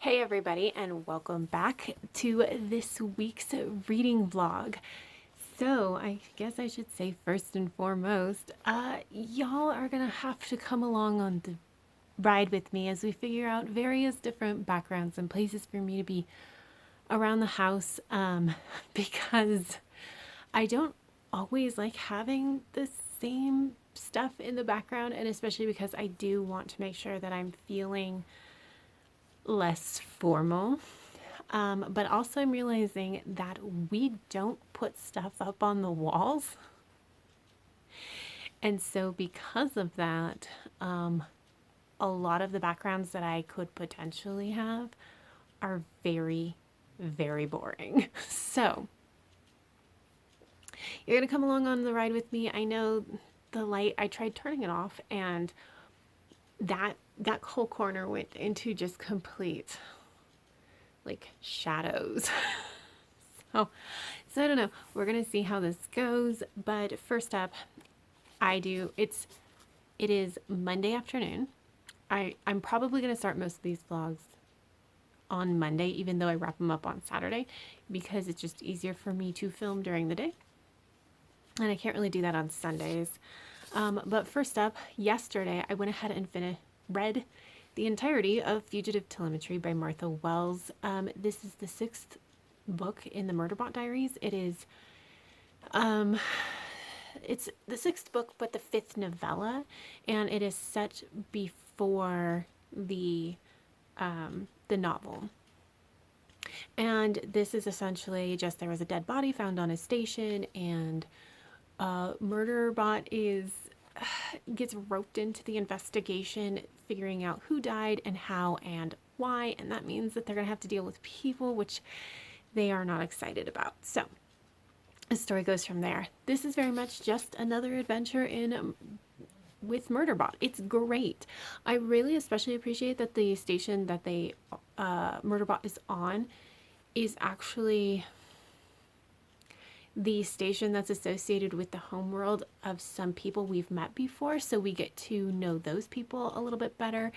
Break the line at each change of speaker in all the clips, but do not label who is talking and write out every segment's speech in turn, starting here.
Hey everybody, and welcome back to this week's reading vlog. So I guess I should say first and foremost, y'all are gonna have to come along on the ride with me as we figure out various different backgrounds and places for me to be around the house, because I don't always like having the same stuff in the background, and especially because I do want to make sure that I'm feeling less formal. But also I'm realizing that we don't put stuff up on the walls. And so because of that, a lot of the backgrounds that I could potentially have are very, very boring. So you're gonna come along on the ride with me. I know the light, I tried turning it off, and that whole corner went into just complete like shadows. so I don't know. We're gonna see how this goes. But first up, it is Monday afternoon. I'm probably gonna start most of these vlogs on Monday, even though I wrap them up on Saturday, because it's just easier for me to film during the day. And I can't really do that on Sundays. But first up, yesterday I went ahead and read the entirety of Fugitive Telemetry by Martha Wells. This is the 6th book in the Murderbot Diaries. It's the 6th book, but the 5th novella, and it is set before the novel. And this is essentially just there was a dead body found on a station, and Murderbot gets roped into the investigation, figuring out who died and how and why, and that means that they're going to have to deal with people, which they are not excited about. So the story goes from there. This is very much just another adventure with Murderbot. It's great. I really especially appreciate that the station that Murderbot is on is actually the station that's associated with the homeworld of some people we've met before, so we get to know those people a little bit better.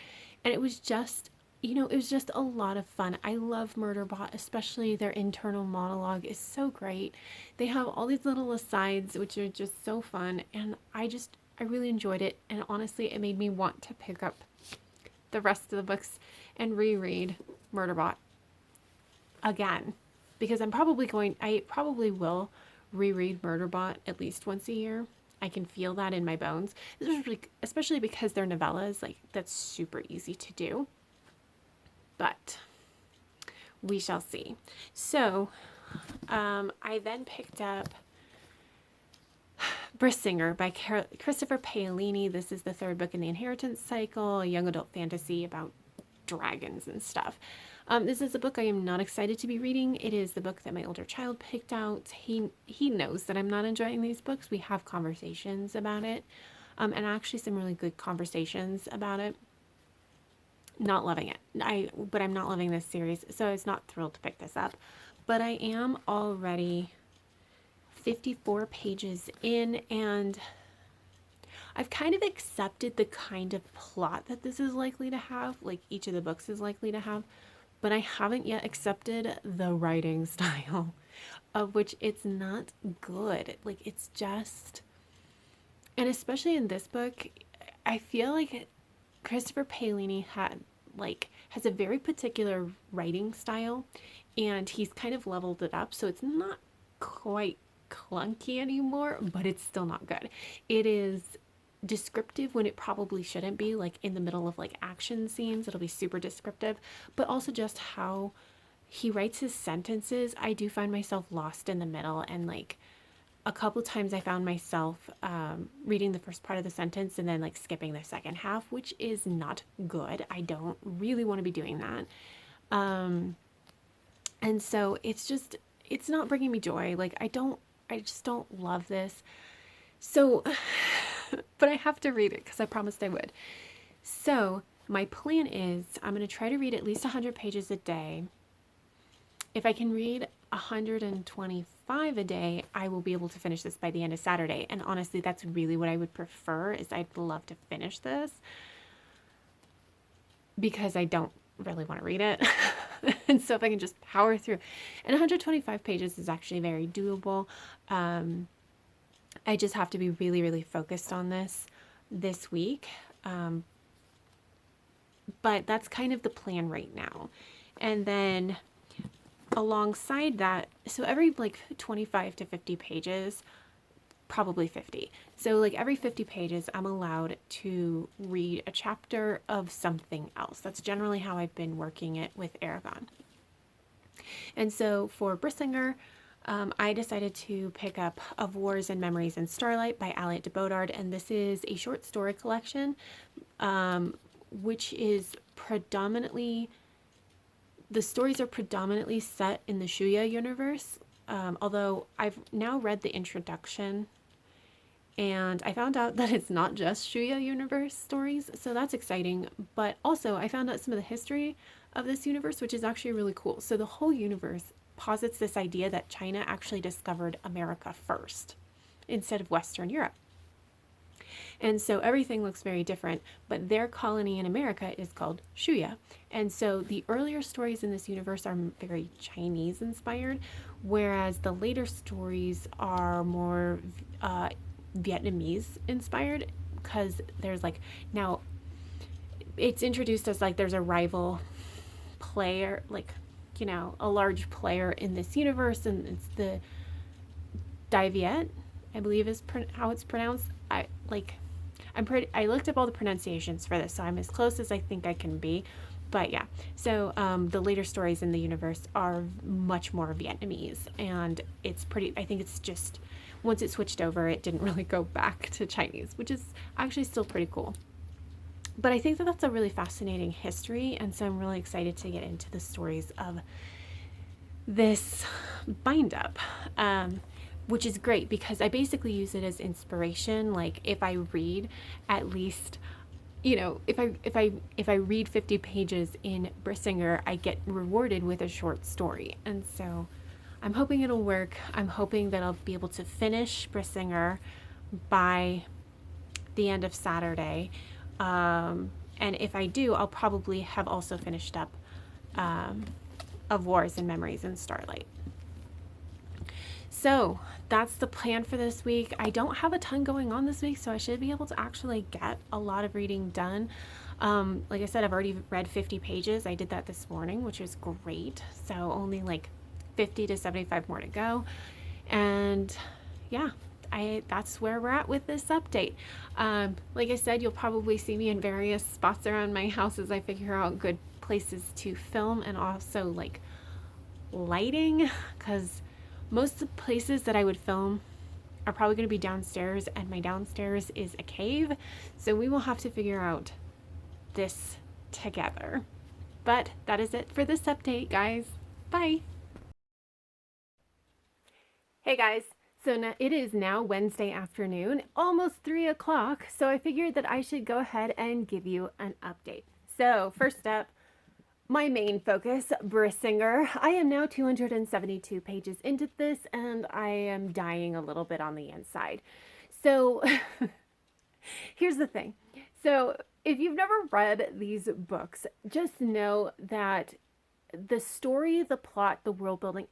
And it was just, it was just a lot of fun. I love Murderbot, especially their internal monologue is so great. They have all these little asides which are just so fun, and I really enjoyed it. And honestly, it made me want to pick up the rest of the books and reread Murderbot again, because I probably will reread Murderbot at least once a year. I can feel that in my bones. This is really, especially because they're novellas, like that's super easy to do. But we shall see. So I then picked up Brisingr by Christopher Paolini. This is the 3rd book in the Inheritance cycle, a young adult fantasy about dragons and stuff. This is a book I am not excited to be reading. It is the book that my older child picked out. He knows that I'm not enjoying these books. We have conversations about it, and actually some really good conversations about it. Not loving it. But I'm not loving this series, so I was not thrilled to pick this up. But I am already 54 pages in, and I've kind of accepted the kind of plot that this is likely to have, like each of the books is likely to have, but I haven't yet accepted the writing style, of which it's not good. Like, it's just, and especially in this book, I feel like Christopher Paolini has a very particular writing style, and he's kind of leveled it up, so it's not quite clunky anymore, but it's still not good. It is descriptive when it probably shouldn't be. Like in the middle of like action scenes, it'll be super descriptive, but also just how he writes his sentences, I do find myself lost in the middle, and like a couple times I found myself reading the first part of the sentence and then like skipping the second half, which is not good. I don't really want to be doing that. And so it's not bringing me joy. Like I just don't love this. So but I have to read it because I promised I would. So my plan is I'm going to try to read at least 100 pages a day. If I can read 125 a day, I will be able to finish this by the end of Saturday. And honestly, that's really what I would prefer, is I'd love to finish this, because I don't really want to read it. And so if I can just power through, and 125 pages is actually very doable. I just have to be really, really focused on this week. But that's kind of the plan right now. And then alongside that, so every like 25 to 50 pages, probably 50. So like every 50 pages, I'm allowed to read a chapter of something else. That's generally how I've been working it with Aragon. And so for Brisingr, I decided to pick up Of Wars and Memories and Starlight by Aliette de Bodard, and this is a short story collection, which is predominantly, the stories are predominantly set in the Shuya universe, although I've now read the introduction, and I found out that it's not just Shuya universe stories, so that's exciting, but also I found out some of the history of this universe, which is actually really cool. So the whole universe posits this idea that China actually discovered America first instead of Western Europe. And so everything looks very different, but their colony in America is called Shuya. And so the earlier stories in this universe are very Chinese inspired, whereas the later stories are more Vietnamese inspired, because there's like, now it's introduced as like there's a rival player, like, you know, a large player in this universe, and it's the Diviet, I believe is how it's pronounced. I looked up all the pronunciations for this, so I'm as close as I think I can be. But yeah, so the later stories in the universe are much more Vietnamese, and it's pretty, I think it's just, once it switched over, it didn't really go back to Chinese, which is actually still pretty cool. But I think that that's a really fascinating history, and so I'm really excited to get into the stories of this bind-up, which is great because I basically use it as inspiration. Like if I read at least, you know, if I read 50 pages in Brisingr, I get rewarded with a short story, and so I'm hoping it'll work. I'm hoping that I'll be able to finish Brisingr by the end of Saturday. And if I do, I'll probably have also finished up Of Wars and Memories and Starlight. So that's the plan for this week. I don't have a ton going on this week, so I should be able to actually get a lot of reading done. Like I said, I've already read 50 pages. I did that this morning, which is great. So only like 50 to 75 more to go. And yeah, that's where we're at with this update. Like I said, you'll probably see me in various spots around my house as I figure out good places to film, and also like lighting, because most of the places that I would film are probably going to be downstairs, and my downstairs is a cave, so we will have to figure out this together. But that is it for this update, guys. Bye. Hey guys. So now, it is now Wednesday afternoon, almost 3 o'clock, so I figured that I should go ahead and give you an update. So first up, my main focus, Brisingr. I am now 272 pages into this, and I am dying a little bit on the inside. So here's the thing. So if you've never read these books, just know that the story, the plot, the world building,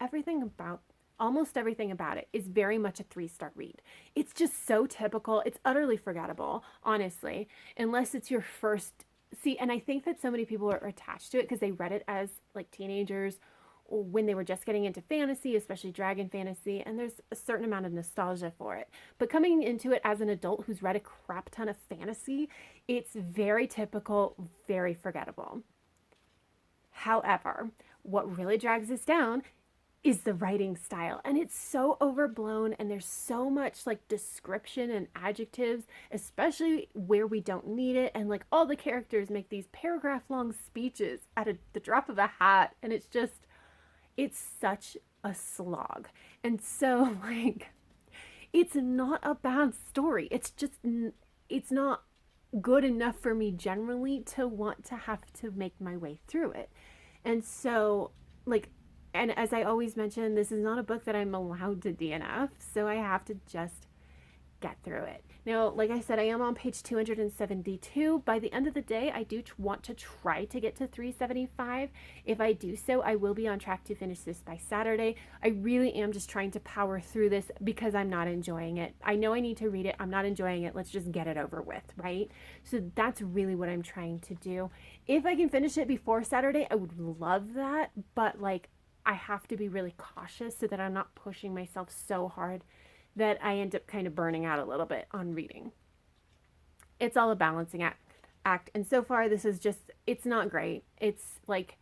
almost everything about it is very much a 3-star read. It's just so typical. It's utterly forgettable, honestly, unless it's your first. See, and I think that so many people are attached to it because they read it as like teenagers or when they were just getting into fantasy, especially dragon fantasy, and there's a certain amount of nostalgia for it. But coming into it as an adult who's read a crap ton of fantasy, it's very typical, very forgettable. However, what really drags us down is the writing style, and it's so overblown, and there's so much like description and adjectives, especially where we don't need it, and like all the characters make these paragraph long speeches at the drop of a hat, and it's such a slog. And so like it's not a bad story, it's not good enough for me generally to want to have to make my way through it. And so like, and as I always mention, this is not a book that I'm allowed to DNF, so I have to just get through it. Now, like I said, I am on page 272. By the end of the day, I do want to try to get to 375. If I do so, I will be on track to finish this by Saturday. I really am just trying to power through this because I'm not enjoying it. I know I need to read it. I'm not enjoying it. Let's just get it over with, right? So that's really what I'm trying to do. If I can finish it before Saturday, I would love that, but like I have to be really cautious so that I'm not pushing myself so hard that I end up kind of burning out a little bit on reading. It's all a balancing act. And so far, this is just, it's not great. It's like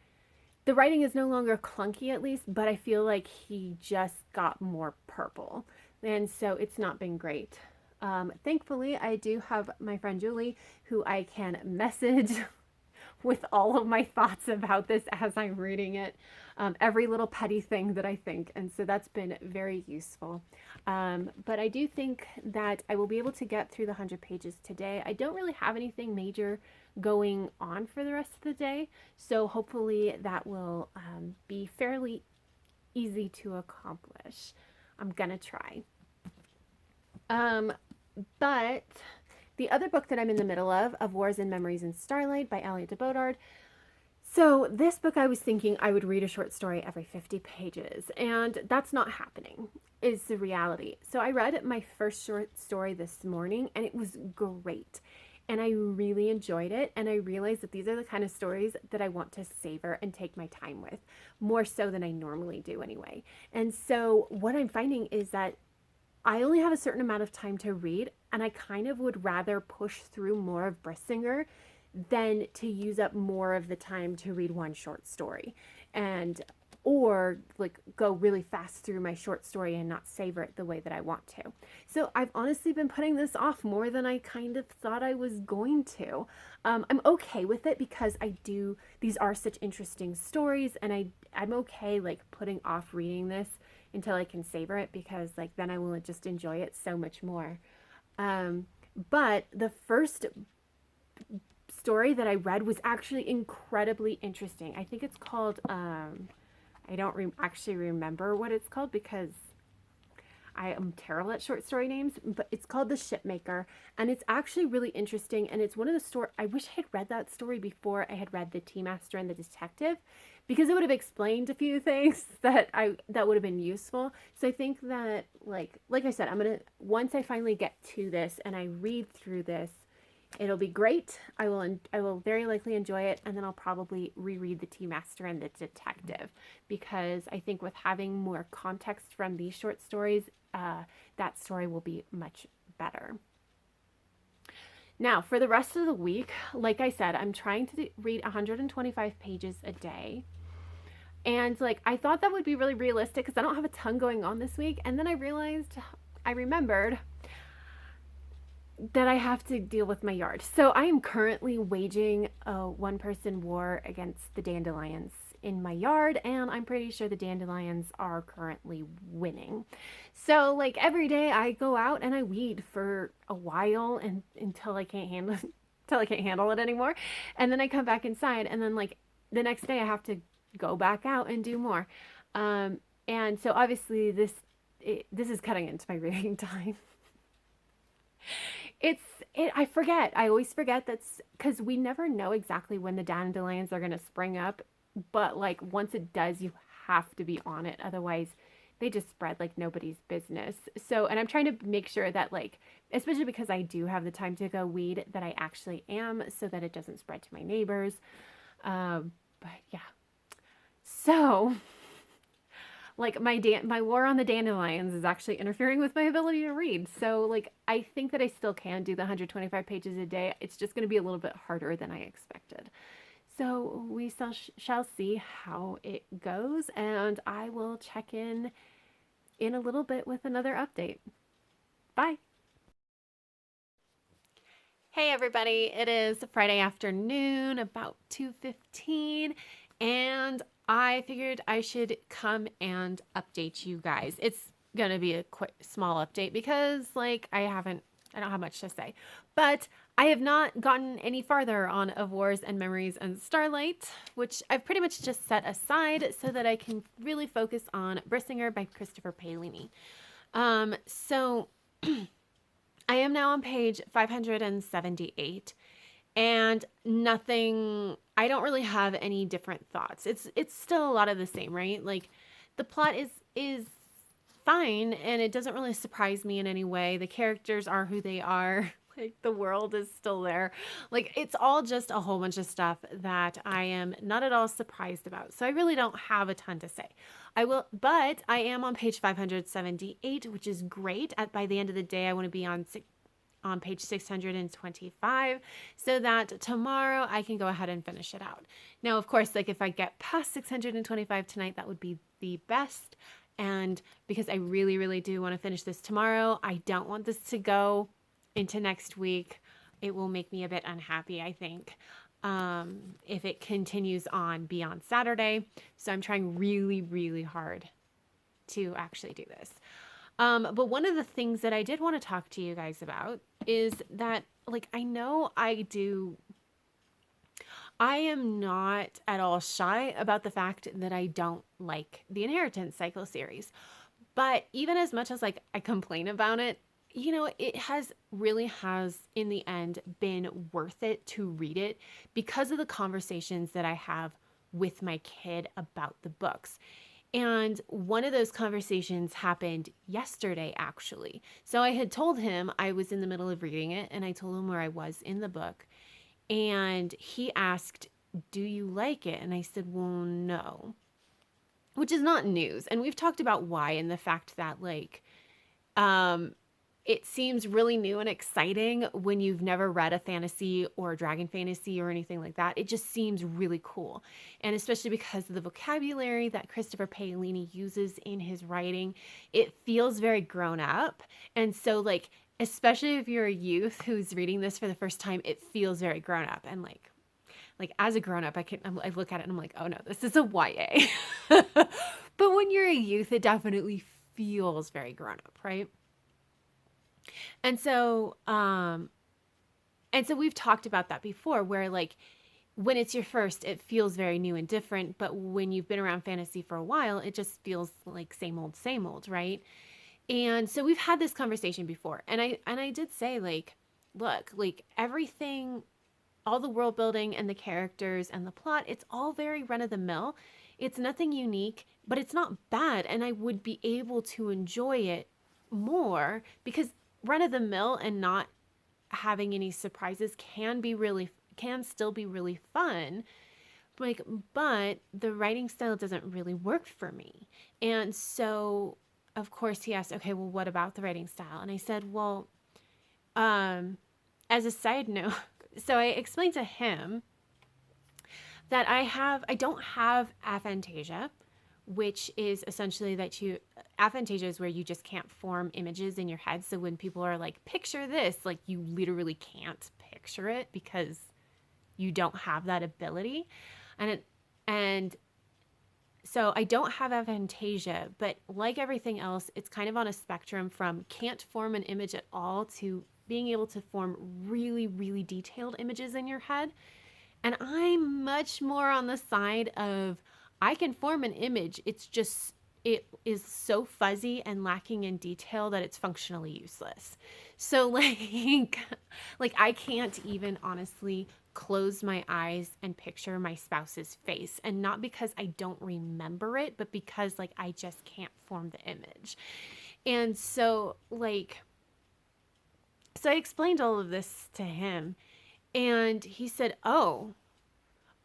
the writing is no longer clunky, at least, but I feel like he just got more purple. And so it's not been great. Thankfully, I do have my friend Julie who I can message with all of my thoughts about this as I'm reading it, every little petty thing that I think. And so that's been very useful. But I do think that I will be able to get through the 100 pages today. I don't really have anything major going on for the rest of the day. So hopefully that will be fairly easy to accomplish. I'm going to try. But the other book that I'm in the middle of Wars and Memories in Starlight by Aliette Bodard. So this book, I was thinking I would read a short story every 50 pages, and that's not happening, is the reality. So I read my first short story this morning, and it was great. And I really enjoyed it, and I realized that these are the kind of stories that I want to savor and take my time with, more so than I normally do anyway. And so what I'm finding is that I only have a certain amount of time to read, and I kind of would rather push through more of Brisingr than to use up more of the time to read one short story, and or like go really fast through my short story and not savor it the way that I want to. So I've honestly been putting this off more than I kind of thought I was going to. I'm okay with it because these are such interesting stories, and I'm okay like putting off reading this until I can savor it, because like then I will just enjoy it so much more. But the first story that I read was actually incredibly interesting. I think it's called, I don't actually remember what it's called because I am terrible at short story names, but it's called The Shipmaker, and it's actually really interesting. And it's one of the I wish I had read that story before I had read The Tea Master and the Detective, because it would have explained a few things that would have been useful. So I think that like I said, once I finally get to this and I read through this, it'll be great. I will very likely enjoy it, and then I'll probably reread The Tea Master and the Detective, because I think with having more context from these short stories, that story will be much better. Now, for the rest of the week, like I said, I'm trying to read 125 pages a day. And like I thought that would be really realistic because I don't have a ton going on this week, and then I remembered that I have to deal with my yard. So I am currently waging a one-person war against the dandelions in my yard, and I'm pretty sure the dandelions are currently winning. So like every day I go out and I weed for a while and until I can't handle it anymore. And then I come back inside, and then like the next day I have to go back out and do more. And so obviously this is cutting into my reading time. I always forget that's because we never know exactly when the dandelions are going to spring up, but like once it does, you have to be on it. Otherwise they just spread like nobody's business. So, and I'm trying to make sure that like, especially because I do have the time to go weed, that I actually am, so that it doesn't spread to my neighbors. But yeah. So like my war on the dandelions is actually interfering with my ability to read. So like I think that I still can do the 125 pages a day. It's just going to be a little bit harder than I expected. So we shall see how it goes, and I will check in a little bit with another update. Bye. Hey everybody, it is Friday afternoon, about 2:15, and I figured I should come and update you guys. It's gonna be a quick, small update because like I don't have much to say, but I have not gotten any farther on Of Wars and Memories and Starlight, which I've pretty much just set aside so that I can really focus on Brisingr by Christopher Paolini. So I am now on page 578, and nothing, I don't really have any different thoughts. It's still a lot of the same, right? Like the plot is fine, and it doesn't really surprise me in any way. The characters are who they are. Like the world is still there. Like it's all just a whole bunch of stuff that I am not at all surprised about. So I really don't have a ton to say. But I am on page 578, which is great. By the end of the day, I want to be on page 625 so that tomorrow I can go ahead and finish it out. Now, of course, like if I get past 625 tonight, that would be the best. And because I really, really do want to finish this tomorrow, I don't want this to go into next week. It will make me a bit unhappy, I think, if it continues on beyond Saturday. So I'm trying really, really hard to actually do this. But one of the things that I did want to talk to you guys about is that, like, I know I am not at all shy about the fact that I don't like the Inheritance Cycle series. But even as much as, like, I complain about it, you know, it really has in the end been worth it to read it because of the conversations that I have with my kid about the books. And one of those conversations happened yesterday, actually. So I had told him I was in the middle of reading it, and I told him where I was in the book. And he asked, "Do you like it?" And I said, "Well, no," which is not news. And we've talked about why, and the fact that, like, it seems really new and exciting when you've never read a fantasy or a dragon fantasy or anything like that. It just seems really cool. And especially because of the vocabulary that Christopher Paolini uses in his writing, it feels very grown up. And so, like, especially if you're a youth who's reading this for the first time, it feels very grown up. And like as a grown up, I look at it and I'm like, oh no, this is a YA. But when you're a youth, it definitely feels very grown up, right? And so we've talked about that before, where, like, when it's your first, it feels very new and different, but when you've been around fantasy for a while, it just feels like same old, right? And so we've had this conversation before, and I did say, like, look, like, everything, all the world building and the characters and the plot, it's all very run of the mill. It's nothing unique, but it's not bad, and I would be able to enjoy it more because run of the mill and not having any surprises can still be really fun. Like, but the writing style doesn't really work for me. And so, of course, he asked, okay, well, what about the writing style? And I said, well, as a side note, so I explained to him that I don't have aphantasia, which is essentially aphantasia is where you just can't form images in your head. So when people are like, picture this, like, you literally can't picture it because you don't have that ability. And so I don't have aphantasia, but like everything else, it's kind of on a spectrum from can't form an image at all to being able to form really, really detailed images in your head. And I'm much more on the side of I can form an image. It's just, it is so fuzzy and lacking in detail that it's functionally useless. So like I can't even honestly close my eyes and picture my spouse's face. And not because I don't remember it, but because, like, I just can't form the image. And so, like, so I explained all of this to him, and he said, oh,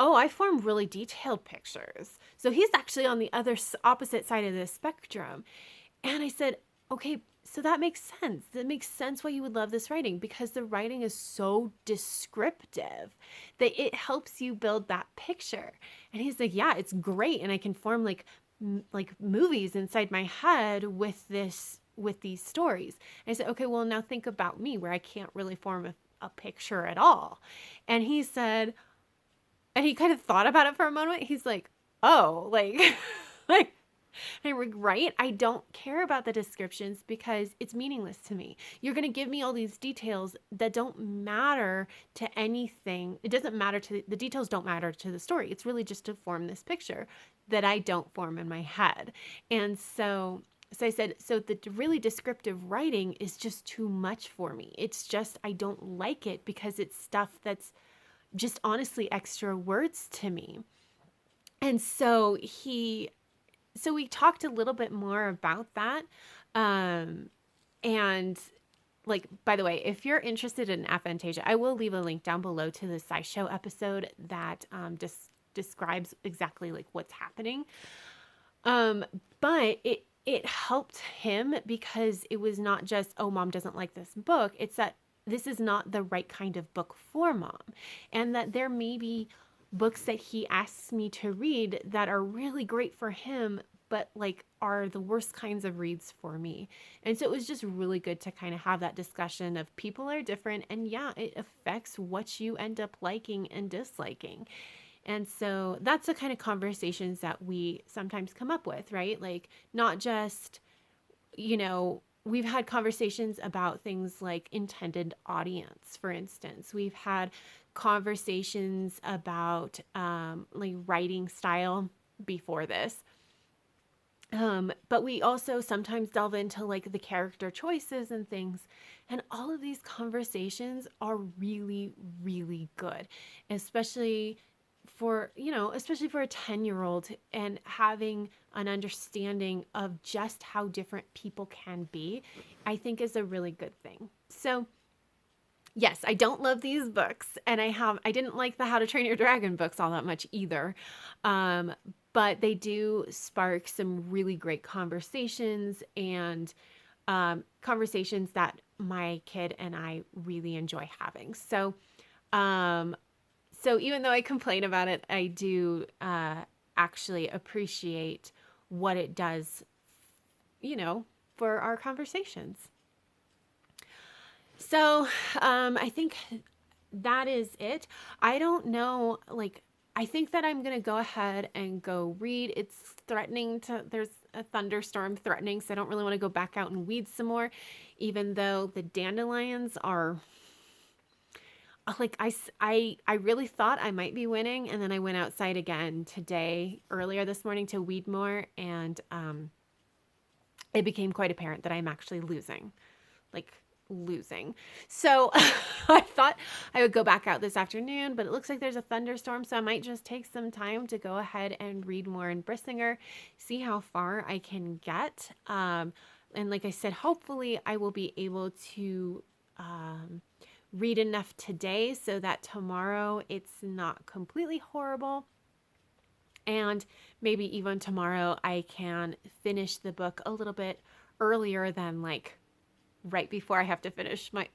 I form really detailed pictures. So he's actually on the opposite side of the spectrum. And I said, okay, so that makes sense. That makes sense why you would love this writing, because the writing is so descriptive that it helps you build that picture. And he's like, yeah, it's great. And I can form like movies inside my head with these stories. And I said, okay, well, now think about me where I can't really form a picture at all. And he said, and he kind of thought about it for a moment. He's like, oh, like, like, and I'm like, right? I don't care about the descriptions because it's meaningless to me. You're going to give me all these details that don't matter to anything. It doesn't matter the details don't matter to the story. It's really just to form this picture that I don't form in my head. And so So I said, so the really descriptive writing is just too much for me. It's just, I don't like it because it's stuff that's just honestly extra words to me. And so we talked a little bit more about that. And like, by the way, if you're interested in aphantasia, I will leave a link down below to the SciShow episode that describes exactly like what's happening. But it helped him because it was not just, oh, mom doesn't like this book. It's that this is not the right kind of book for mom, and that there may be books that he asks me to read that are really great for him, but like are the worst kinds of reads for me. And so it was just really good to kind of have that discussion of people are different, and yeah, it affects what you end up liking and disliking. And so that's the kind of conversations that we sometimes come up with, right? Like, not just, we've had conversations about things like intended audience, for instance. We've had conversations about like writing style before this. But we also sometimes delve into like the character choices and things. And all of these conversations are really, really good, especially especially for a 10-year-old, and having an understanding of just how different people can be, I think is a really good thing. So yes, I don't love these books, and I didn't like the How to Train Your Dragon books all that much either. But they do spark some really great conversations, and conversations that my kid and I really enjoy having. So even though I complain about it, I do actually appreciate what it does, for our conversations. So I think that is it. I don't know, like, I think that I'm going to go ahead and go read. It's there's a thunderstorm threatening, so I don't really want to go back out and weed some more, even though the dandelions are... Like, I really thought I might be winning, and then I went outside again earlier this morning, to weed more, and it became quite apparent that I'm actually losing. So I thought I would go back out this afternoon, but it looks like there's a thunderstorm, so I might just take some time to go ahead and read more in Brisingr, see how far I can get. And like I said, hopefully I will be able to read enough today so that tomorrow it's not completely horrible. And maybe even tomorrow I can finish the book a little bit earlier than like right before I have to finish my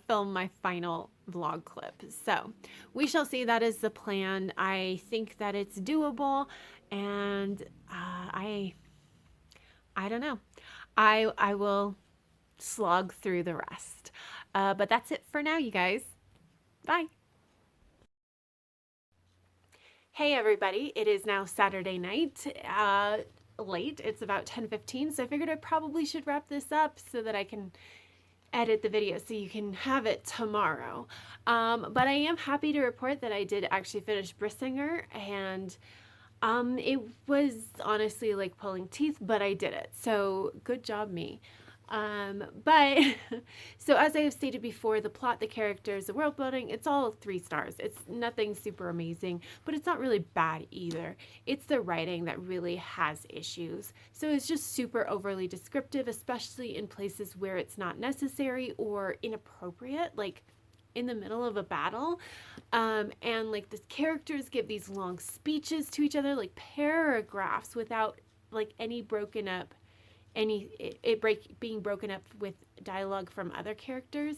film my final vlog clip. So we shall see. That is the plan. I think that it's doable, and I don't know. I will slog through the rest. But that's it for now, you guys. Bye. Hey everybody, it is now Saturday night, late. It's about 10:15, so I figured I probably should wrap this up so that I can edit the video so you can have it tomorrow. But I am happy to report that I did actually finish Brisingr, and it was honestly like pulling teeth, but I did it. So good job me. But so as I have stated before, the plot, the characters, the world building, it's all 3 stars. It's nothing super amazing, but it's not really bad either. It's the writing that really has issues. So it's just super overly descriptive, especially in places where it's not necessary or inappropriate, like in the middle of a battle. And like the characters give these long speeches to each other, like paragraphs, without like any broken up being broken up with dialogue from other characters.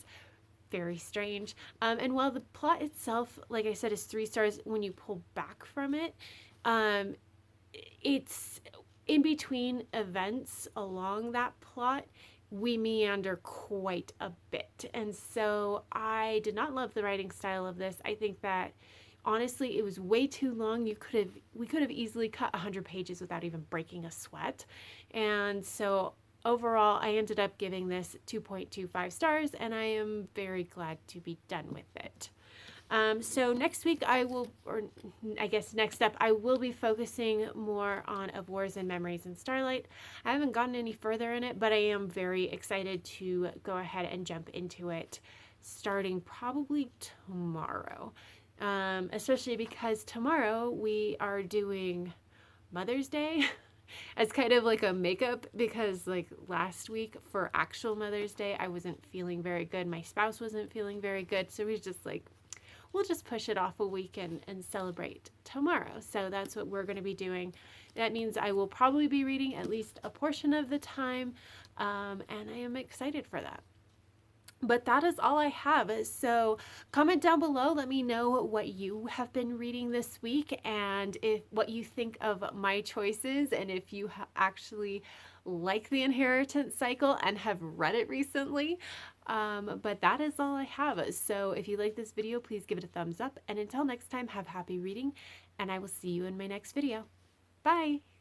Very strange. And while the plot itself, like I said, is 3 stars, when you pull back from it, it's in between events along that plot, we meander quite a bit. And so I did not love the writing style of this. I think that honestly, it was way too long. We could have easily cut 100 pages without even breaking a sweat. And so overall, I ended up giving this 2.25 stars, and I am very glad to be done with it. So next week or I guess next up, I will be focusing more on Of Wars and Memories and Starlight. I haven't gotten any further in it, but I am very excited to go ahead and jump into it starting probably tomorrow. Especially because tomorrow we are doing Mother's Day as kind of like a makeup, because like last week for actual Mother's Day, I wasn't feeling very good. My spouse wasn't feeling very good. So we just like, we'll just push it off a week and celebrate tomorrow. So that's what we're going to be doing. That means I will probably be reading at least a portion of the time. And I am excited for that. But that is all I have. So comment down below. Let me know what you have been reading this week and if what you think of my choices, and if you actually like the inheritance cycle and have read it recently. But that is all I have. So if you like this video, please give it a thumbs up. And until next time, have happy reading, and I will see you in my next video. Bye.